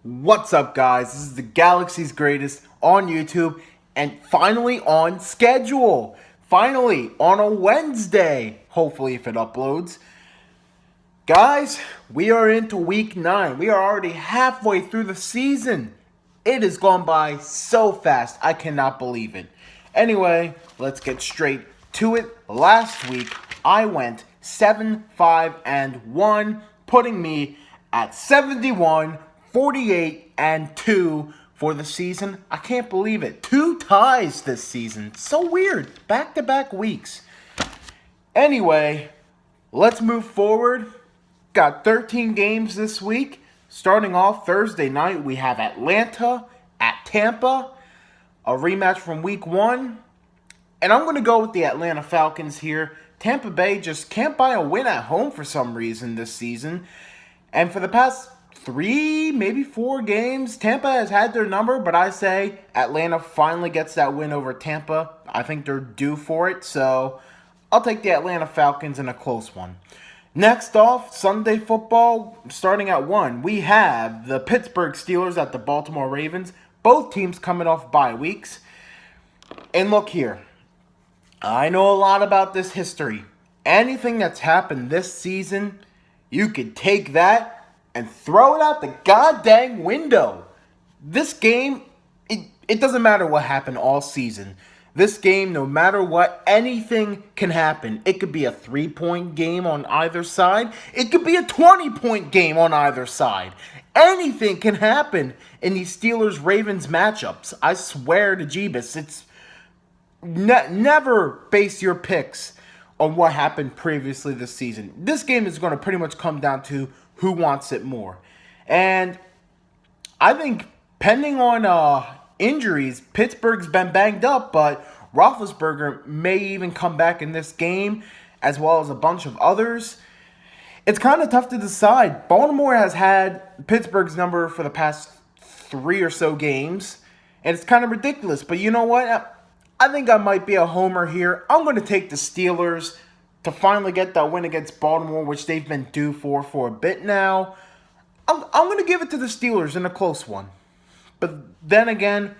What's up, guys? This is the Galaxy's Greatest on YouTube and finally on schedule. Finally on a Wednesday, hopefully, if it uploads. Guys, we are into week 9. We are already halfway through the season. It has gone by so fast, I cannot believe it. Anyway, let's get straight to it. Last week, I went 7-5-1, putting me at 71, 48, and 2 for the season. I can't believe it. 2 ties this season. So weird. Back-to-back weeks. Anyway, let's move forward. Got 13 games this week. Starting off Thursday night, we have Atlanta at Tampa. A rematch from week 1. And I'm going to go with the Atlanta Falcons here. Tampa Bay just can't buy a win at home for some reason this season. And for the past 3, maybe 4 games, Tampa has had their number, but I say Atlanta finally gets that win over Tampa. I think they're due for it, so I'll take the Atlanta Falcons in a close one. Next off, Sunday football, starting at 1, we have the Pittsburgh Steelers at the Baltimore Ravens. Both teams coming off bye weeks. And look here, I know a lot about this history. Anything that's happened this season, you could take that and throw it out the goddamn window. This game, it doesn't matter what happened all season. This game, no matter what, anything can happen. It could be a 3-point game on either side. It could be a 20-point game on either side. Anything can happen in these Steelers-Ravens matchups. I swear to Jeebus, it's never base your picks on what happened previously this season. This game is going to pretty much come down to who wants it more. And I think pending on injuries, Pittsburgh's been banged up, but Roethlisberger may even come back in this game, as well as a bunch of others. It's kind of tough to decide. Baltimore has had Pittsburgh's number for the past 3 or so games, and it's kind of ridiculous. But you know what? I think I might be a homer here. I'm going to take the Steelers to finally get that win against Baltimore, which they've been due for a bit now. I'm going to give it to the Steelers in a close one. But then again,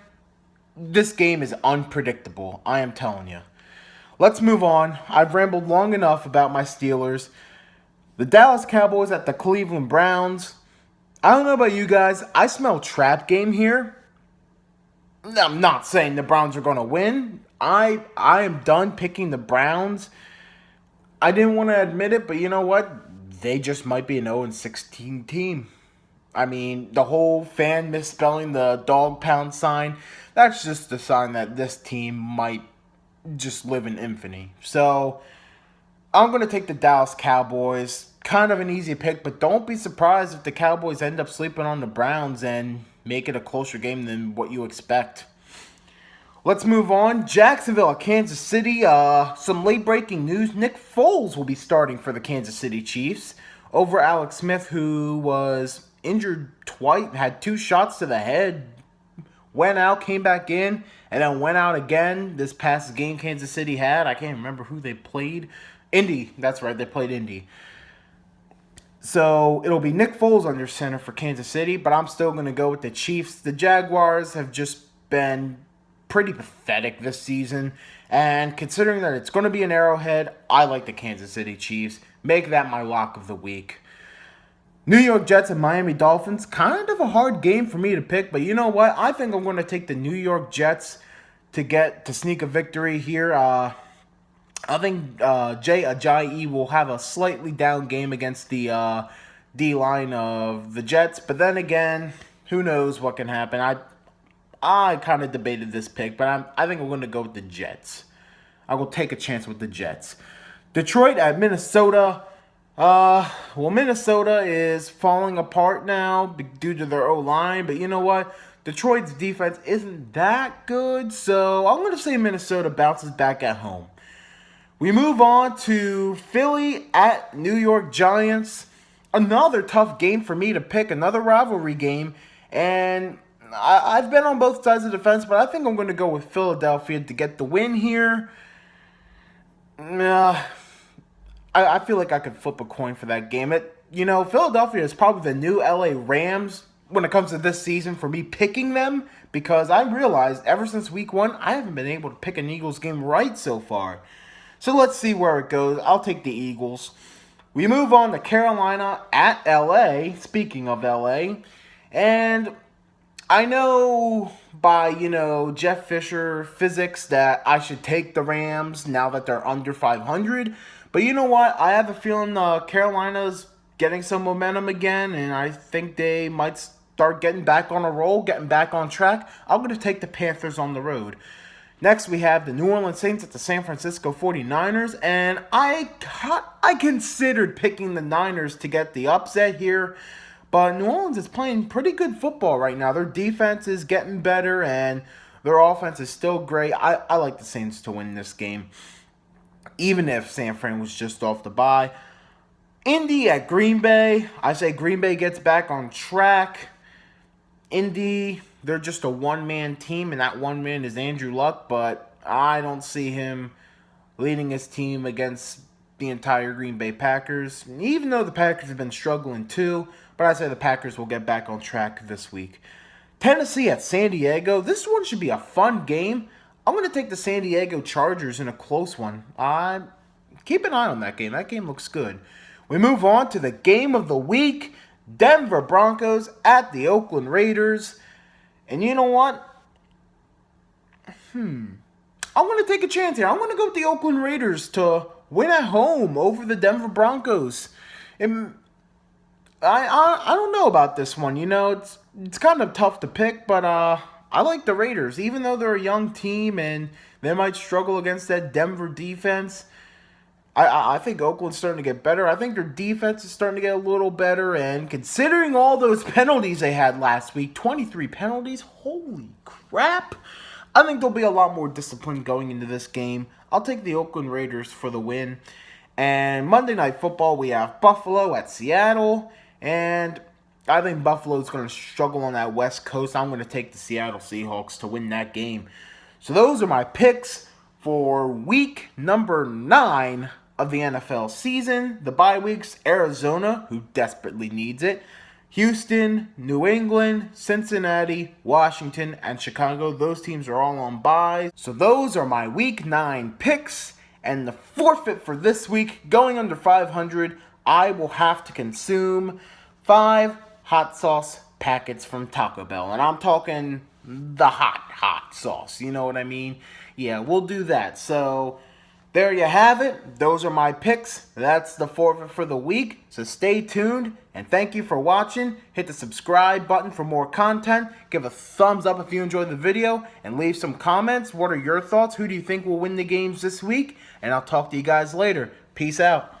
this game is unpredictable, I am telling you. Let's move on. I've rambled long enough about my Steelers. The Dallas Cowboys at the Cleveland Browns. I don't know about you guys. I smell trap game here. I'm not saying the Browns are going to win. I am done picking the Browns. I didn't want to admit it, but you know what? They just might be an 0-16 team. I mean, the whole fan misspelling the dog pound sign, that's just a sign that this team might just live in infamy. So, I'm going to take the Dallas Cowboys. Kind of an easy pick, but don't be surprised if the Cowboys end up sleeping on the Browns and make it a closer game than what you expect. Let's move on. Jacksonville at Kansas City. Some late-breaking news. Nick Foles will be starting for the Kansas City Chiefs over Alex Smith, who was injured twice, had 2 shots to the head, went out, came back in, and then went out again this past game Kansas City had. I can't remember who they played. Indy. That's right, they played Indy. So, it'll be Nick Foles under center for Kansas City, but I'm still going to go with the Chiefs. The Jaguars have just been pretty pathetic this season, and considering that it's going to be an Arrowhead, I like the Kansas City Chiefs. Make that my lock of the week. New York Jets and Miami Dolphins, kind of a hard game for me to pick, but you know what? I think I'm going to take the New York Jets to sneak a victory here. I think Jay Ajayi will have a slightly down game against the D-line of the Jets, but then again, who knows what can happen. I kind of debated this pick, but I think I'm going to go with the Jets. I will take a chance with the Jets. Detroit at Minnesota. Minnesota is falling apart now due to their O-line, but you know what? Detroit's defense isn't that good, so I'm going to say Minnesota bounces back at home. We move on to Philly at New York Giants. Another tough game for me to pick, another rivalry game, and I've been on both sides of the fence, but I think I'm going to go with Philadelphia to get the win here. I feel like I could flip a coin for that game. Philadelphia is probably the new LA Rams when it comes to this season for me picking them, because I realized ever since week 1, I haven't been able to pick an Eagles game right so far. So let's see where it goes. I'll take the Eagles. We move on to Carolina at LA. Speaking of LA, and I know by, Jeff Fisher physics that I should take the Rams now that they're under 500. But you know what? I have a feeling Carolina's getting some momentum again, and I think they might start getting back on a roll, getting back on track. I'm going to take the Panthers on the road. Next, we have the New Orleans Saints at the San Francisco 49ers, and I considered picking the Niners to get the upset here, but New Orleans is playing pretty good football right now. Their defense is getting better, and their offense is still great. I like the Saints to win this game, even if San Fran was just off the bye. Indy at Green Bay. I say Green Bay gets back on track. Indy, they're just a one-man team, and that one man is Andrew Luck, but I don't see him leading his team against the entire Green Bay Packers, even though the Packers have been struggling too, but I say the Packers will get back on track this week. Tennessee at San Diego. This one should be a fun game. I'm going to take the San Diego Chargers in a close one. Keep an eye on that game. That game looks good. We move on to the game of the week. Denver Broncos at the Oakland Raiders. And you know what? I'm going to take a chance here. I'm going to go with the Oakland Raiders to win at home over the Denver Broncos. And I don't know about this one. It's kind of tough to pick, but I like the Raiders. Even though they're a young team and they might struggle against that Denver defense, I think Oakland's starting to get better. I think their defense is starting to get a little better. And considering all those penalties they had last week, 23 penalties, holy crap. I think there'll be a lot more discipline going into this game. I'll take the Oakland Raiders for the win. And Monday Night Football, we have Buffalo at Seattle. And I think Buffalo's going to struggle on that West Coast. I'm going to take the Seattle Seahawks to win that game. So those are my picks for week number 9 of the NFL season. The bye weeks: Arizona, who desperately needs it; Houston, New England, Cincinnati, Washington, and Chicago. Those teams are all on bye. So those are my week 9 picks. And the forfeit for this week, going under 500, I will have to consume 5 hot sauce packets from Taco Bell. And I'm talking the hot sauce. You know what I mean? Yeah, we'll do that. So there you have it. Those are my picks. That's the forfeit for the week. So stay tuned, and thank you for watching. Hit the subscribe button for more content. Give a thumbs up if you enjoyed the video, and leave some comments. What are your thoughts? Who do you think will win the games this week? And I'll talk to you guys later. Peace out.